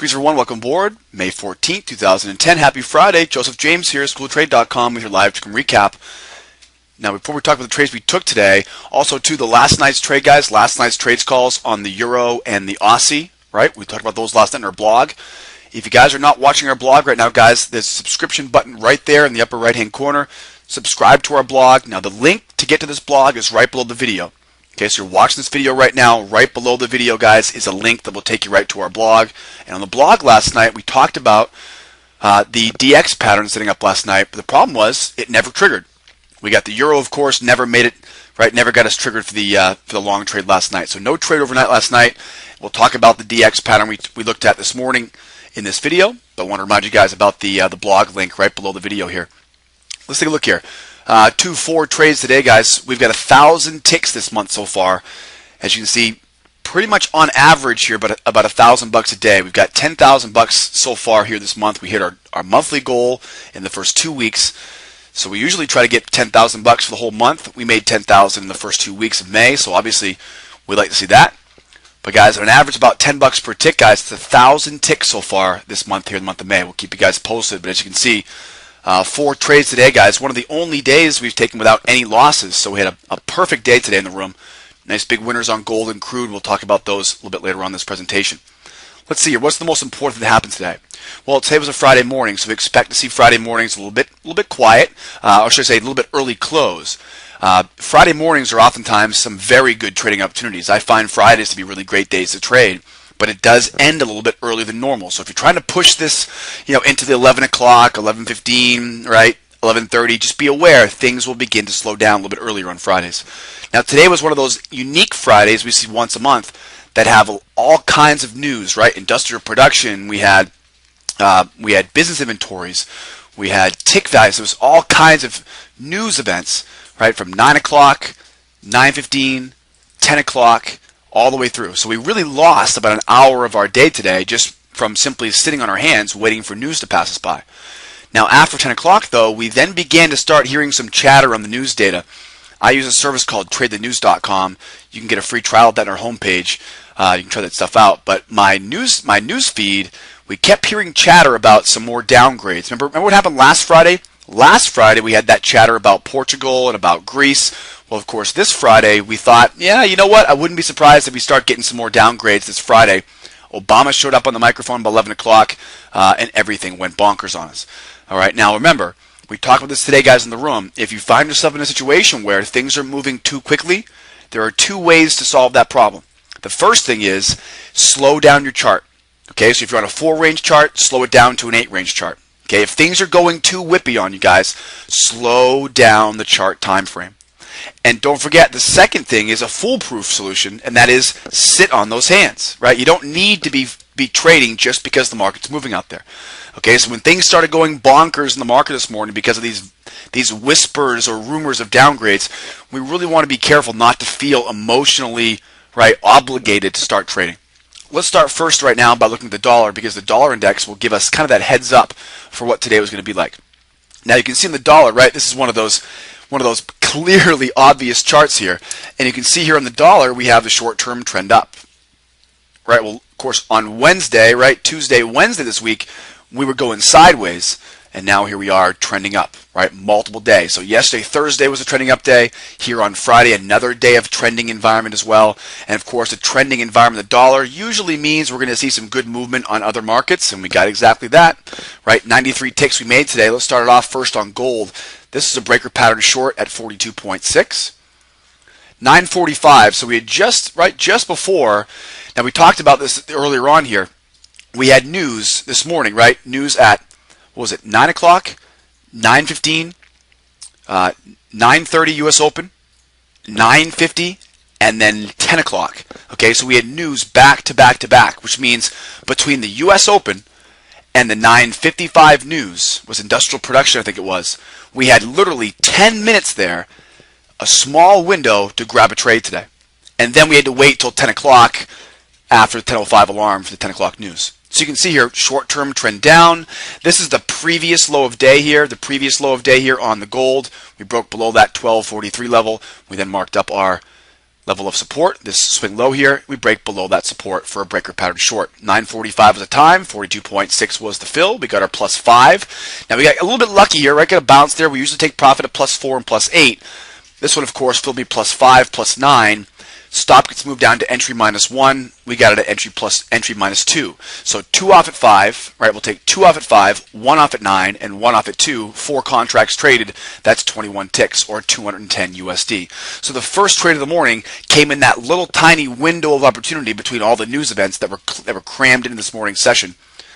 Greaser One, welcome aboard. May 14th, 2010. Happy Friday. Joseph James here, schooltrade.com with your live recap. Now, before we talk about the trades we took today, also to the last night's trade, guys, last night's trades calls on the Euro and the Aussie, right? We talked about those last night in our blog. If you guys are not watching our blog right now, guys, there's a subscription button right there in the upper right-hand corner. Subscribe to our blog. Now, the link to get to this blog is right below the video. Okay, so you're watching this video right now. Right below the video, guys, is a link that will take you right to our blog. And on the blog last night, we talked about the DX pattern setting up last night. But the problem was it never triggered. We got the Euro, of course, never made it, right? Never got us triggered for the long trade last night. So no trade overnight last night. We'll talk about the DX pattern we looked at this morning in this video. But I want to remind you guys about the blog link right below the video here. Let's take a look here. 2-4 trades today, guys. We've got 1,000 ticks this month so far. As you can see, pretty much on average here, but about $1,000 a day. We've got $10,000 so far here this month. We hit our monthly goal in the first 2 weeks. So we usually try to get $10,000 for the whole month. We made $10,000 in the first 2 weeks of May, so obviously we'd like to see that. But guys, on average, about $10 per tick, guys. It's 1,000 ticks so far this month here in the month of May. We'll keep you guys posted. But as you can see, 4 trades today, guys. One of the only days we've taken without any losses. So we had a perfect day today in the room. Nice big winners on gold and crude. We'll talk about those a little bit later on in this presentation. Let's see here. What's the most important thing that happened today? Well, today was a Friday morning, so we expect to see Friday mornings a little bit quiet, or should I say a little bit early close. Friday mornings are oftentimes some very good trading opportunities. I find Fridays to be really great days to trade. But it does end a little bit earlier than normal. So if you're trying to push this, into the 11 o'clock, 11:15, right, 11:30, just be aware things will begin to slow down a little bit earlier on Fridays. Now today was one of those unique Fridays we see once a month that have all kinds of news, right? Industrial production. We had business inventories. We had tick values. There was all kinds of news events, right, from 9 o'clock, 9:15, 10 o'clock. All the way through. So we really lost about an hour of our day today just from simply sitting on our hands waiting for news to pass us by. Now after 10 o'clock though, we then began to start hearing some chatter on the news data. I use a service called tradethenews.com. You can get a free trial of that on our homepage. You can try that stuff out. But my news feed, we kept hearing chatter about some more downgrades. Remember what happened last Friday? Last Friday we had that chatter about Portugal and about Greece. Well, of course, this Friday we thought, yeah, you know what? I wouldn't be surprised if we start getting some more downgrades this Friday. Obama showed up on the microphone about 11 o'clock, and everything went bonkers on us. All right, now remember, we talked about this today, guys, in the room. If you find yourself in a situation where things are moving too quickly, there are 2 ways to solve that problem. The first thing is slow down your chart. Okay, so if you're on a 4-range chart, slow it down to an 8-range chart. Okay, if things are going too whippy on you guys, slow down the chart time frame. And don't forget, the second thing is a foolproof solution, and that is sit on those hands, right? You don't need to be trading just because the market's moving out there. Okay, so when things started going bonkers in the market this morning because of these whispers or rumors of downgrades, we really want to be careful not to feel emotionally, right, obligated to start trading. Let's start first right now by looking at the dollar, because the dollar index will give us kind of that heads up for what today was going to be like. Now you can see in the dollar, right, this is one of those clearly obvious charts here. And you can see here on the dollar, we have the short-term trend up. Right, well, of course, on Wednesday, right, Tuesday, Wednesday this week, we were going sideways. And now here we are trending up, right, multiple days. So yesterday, Thursday, was a trending up day. Here on Friday, another day of trending environment as well. And of course, a trending environment, the dollar, usually means we're going to see some good movement on other markets. And we got exactly that, right? 93 ticks we made today. Let's start it off first on gold. This is a breaker pattern short at 42.6. 945, so we had just before, now we talked about this earlier on here. We had news this morning, right? News at, what was it, 9 o'clock, 9:15, 9:30 U.S. Open, 9:50, and then 10 o'clock. Okay, so we had news back to back to back, which means between the U.S. Open and the 9:55 news was industrial production, I think it was. We had literally 10 minutes there, a small window to grab a trade today. And then we had to wait till 10 o'clock after the 10:05 alarm for the 10 o'clock news. So you can see here, short-term trend down. This is the previous low of day here, on the gold. We broke below that 1243 level. We then marked up our Level of support, this swing low here, we break below that support for a breaker pattern short. 9:45 was the time, 42.6 was the fill. We got our +5. Now we got a little bit lucky here, right? Got a bounce there. We usually take profit at +4 and +8. This one, of course, filled me +5, +9. Stop gets moved down to entry -1. We got it at entry -2. So 2 off at 5, right? We'll take 2 off at 5, 1 off at 9, and 1 off at 2. 4 contracts traded. That's 21 ticks or 210 USD. So the first trade of the morning came in that little tiny window of opportunity between all the news events that were crammed into this morning's session.